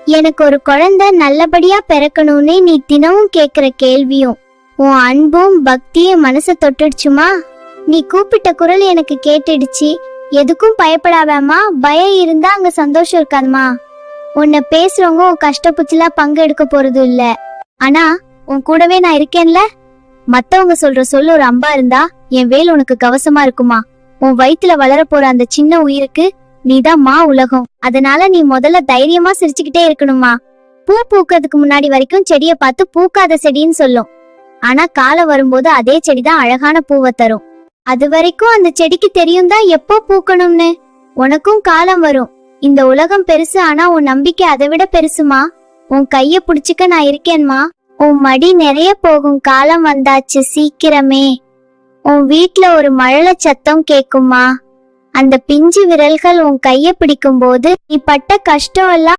எனக்கு ஒரு குழந்தை நல்லபடியா பிறக்கணும்னு நீ தினமும் கேக்குற கேள்வியும் உன் அன்பும் பக்தியும் மனசை தொட்டுடுச்சுமா. நீ கூப்பிட்ட குரல் எனக்கு கேட்டுடுச்சு. எதுக்கும் பயப்படாதம்மா. பயம் இருந்தா அங்க சந்தோஷம் இருக்காதுமா. உன்னை பேசுறவங்க உன் கஷ்டப்புச்சுலா பங்கு எடுக்க போறது இல்ல. ஆனா உன் கூடவே நான் இருக்கேன்ல. மத்தவங்க சொல்ற சொல்லு ஒரு அம்பா இருந்தா என் வேல் உனக்கு கவசமா இருக்குமா. உன் வயித்துல வளர போற அந்த சின்ன உயிருக்கு நீதான் மா உலகம். அதனால நீ முதல்ல தைரியமா சிரிச்சுக்கிட்டே இருக்கணுமா. பூ பூக்கிறதுக்கு முன்னாடி வரைக்கும் செடிய பார்த்து பூக்காத செடின்னு சொல்லும். ஆனா காலம் வரும்போது அதே செடிதான் அழகான பூவை தரும். அது வரைக்கும் அந்த செடிக்கு தெரியும் தான் எப்போ பூக்கணும்னு. உனக்கும் காலம் வரும். இந்த உலகம் பெருசு, ஆனா உன் நம்பிக்கை அதை விட பெருசுமா. உன் கைய புடிச்சுக்க நான் இருக்கேன்மா. உன் மடி நிறைய போகும் காலம் வந்தாச்சு சீக்கிரமே. உன் வீட்ல ஒரு மழலை சத்தம் கேக்குமா. அந்த பிஞ்சு விரல்கள் உன் கைய பிடிக்கும் போது நீ பட்ட கஷ்டம் எல்லாம்